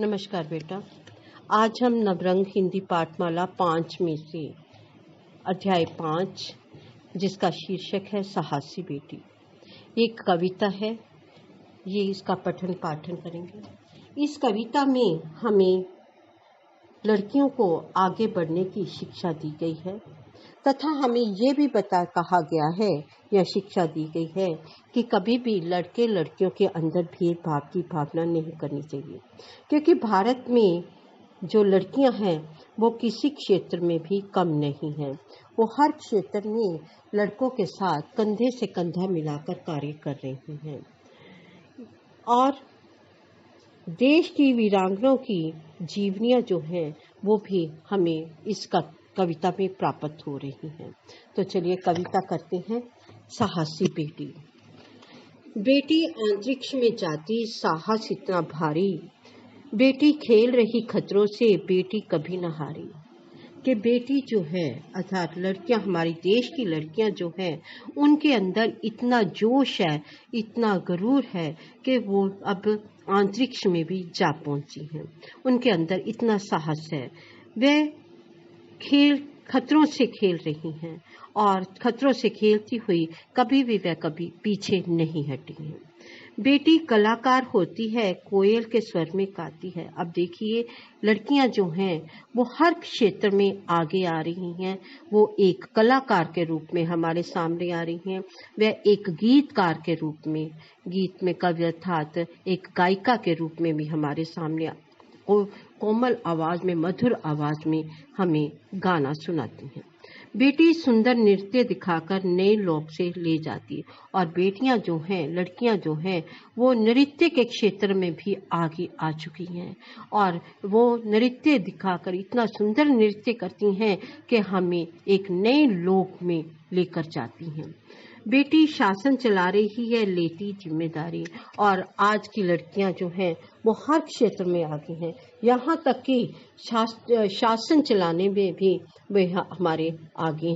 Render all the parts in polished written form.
नमस्कार बेटा। आज हम नवरंग हिंदी पाठमाला 5 में से अध्याय 5 जिसका शीर्षक है साहसी बेटी। एक कविता है, ये इसका पठन पाठन करेंगे। इस कविता में हमें लड़कियों को आगे बढ़ने की शिक्षा दी गई है तथा हमें ये भी कहा गया है या शिक्षा दी गई है कि कभी भी लड़के लड़कियों के अंदर भेदभाव की भावना नहीं करनी चाहिए, क्योंकि भारत में जो लड़कियां हैं वो किसी क्षेत्र में भी कम नहीं हैं। वो हर क्षेत्र में लड़कों के साथ कंधे से कंधा मिलाकर कार्य कर रही हैं और देश की वीरांगनाओं की जीवनियाँ जो हैं वो भी हमें इस कविता में प्राप्त हो रही हैं। तो चलिए कविता करते हैं। साहसी बेटी। बेटी अंतरिक्ष में जाती, साहस इतना भारी, बेटी खेल रही खतरों से, बेटी कभी न हारी। कि बेटी जो है अर्थात लड़कियां, हमारी देश की लड़कियां जो हैं उनके अंदर इतना जोश है, इतना गरूर है कि वो अब अंतरिक्ष में भी जा पहुंची हैं। उनके अंदर इतना साहस है, वे खतरों से खेल रही हैं और खतरों से खेलती हुई कभी भी वह कभी पीछे नहीं हटी हैं। बेटी कलाकार होती है, कोयल के स्वर में गाती है। अब देखिए लड़कियां जो हैं वो हर क्षेत्र में आगे आ रही हैं। वो एक कलाकार के रूप में हमारे सामने आ रही हैं। वह एक गीतकार के रूप में, गीत में कवि अर्थात एक गायिका के रूप में भी हमारे सामने कोमल आवाज में, मधुर आवाज में हमें गाना सुनाती हैं। बेटी सुंदर नृत्य दिखाकर नए लोक से ले जाती है और बेटियां जो हैं, लड़कियां जो हैं वो नृत्य के क्षेत्र में भी आगे आ चुकी हैं और वो नृत्य दिखाकर इतना सुंदर नृत्य करती हैं कि हमें एक नए लोक में लेकर जाती हैं। बेटी शासन चला रही है, लेती जिम्मेदारी, और आज की लड़कियां जो हैं वो हर क्षेत्र में आगे हैं। यहाँ तक कि शासन चलाने में भी वे हमारे आगे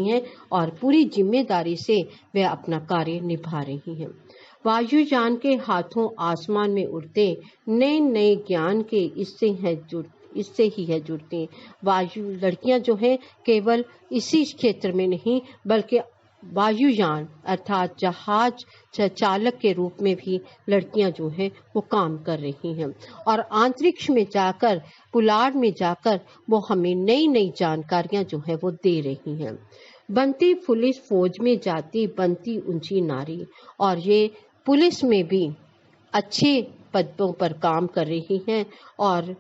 हैं और पूरी जिम्मेदारी से वे अपना कार्य निभा रही हैं। वायुयान के हाथों आसमान में उड़ते, नए नए ज्ञान के इससे ही है जुड़ते। लड़कियां जो हैं केवल इसी क्षेत्र में नहीं बल्कि वायुयान अर्थात जहाज चालक के रूप में भी लड़कियां जो हैं वो काम कर रही हैं और अंतरिक्ष में जाकर, पुलाड़ में जाकर वो हमें नई नई जानकारियां जो है वो दे रही हैं। बनती पुलिस फौज में जाती, बनती ऊंची नारी, और ये पुलिस में भी अच्छे पदों पर काम कर रही हैं और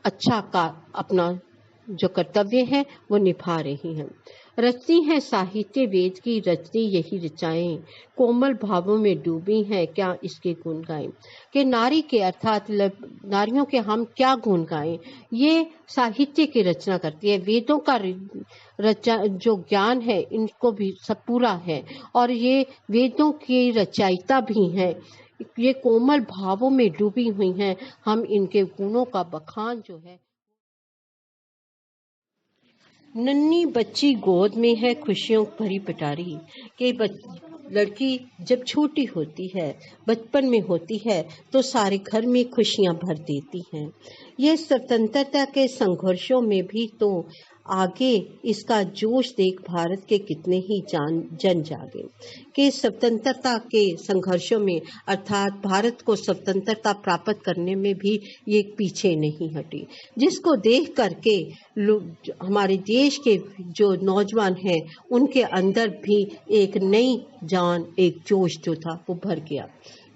अच्छा का अपना जो कर्तव्य है वो निभा रही हैं। रचती हैं साहित्य वेद की, रचती यही ऋचाएं, कोमल भावों में डूबी हैं, क्या इसके गुण गाएं। कि नारी के अर्थात नारियों के हम क्या गुण गाएं। ये साहित्य की रचना करती है, वेदों का जो ज्ञान है इनको भी सब पूरा है और ये वेदों की रचयिता भी हैं। ये कोमल भावों में डूबी हुई हैं। हम इनके गुणों का बखान जो है। नन्ही बच्ची गोद में है, खुशियों भरी पिटारी। कि लड़की जब छोटी होती है, बचपन में होती है तो सारे घर में खुशियां भर देती हैं। ये स्वतंत्रता के संघर्षों में भी तो आगे इसका जोश देख भारत के कितने ही जन जागे। कि स्वतंत्रता के संघर्षों में अर्थात भारत को स्वतंत्रता प्राप्त करने में भी ये पीछे नहीं हटी, जिसको देख करके हमारे देश के जो नौजवान हैं उनके अंदर भी एक नई जान, एक जोश जो था वो भर गया।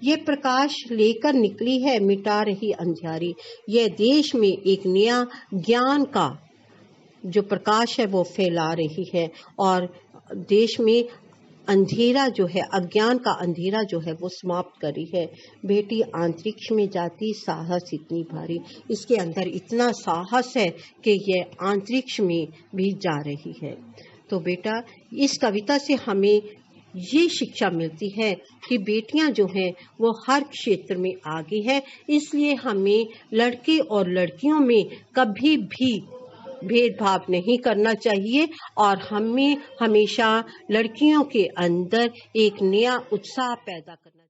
ये प्रकाश लेकर निकली है, मिटा रही अंधियारी। यह देश में एक नया ज्ञान का जो प्रकाश है वो फैला रही है और देश में अंधेरा जो है, अज्ञान का अंधेरा जो है वो समाप्त कर रही है। बेटी अंतरिक्ष में जाती, साहस इतनी भारी। इसके अंदर इतना साहस है कि यह अंतरिक्ष में भी जा रही है। तो बेटा इस कविता से हमें ये शिक्षा मिलती है कि बेटियां जो हैं वो हर क्षेत्र में आगे हैं। इसलिए हमें लड़के और लड़कियों में कभी भी भेदभाव नहीं करना चाहिए और हमें हमेशा लड़कियों के अंदर एक नया उत्साह पैदा करना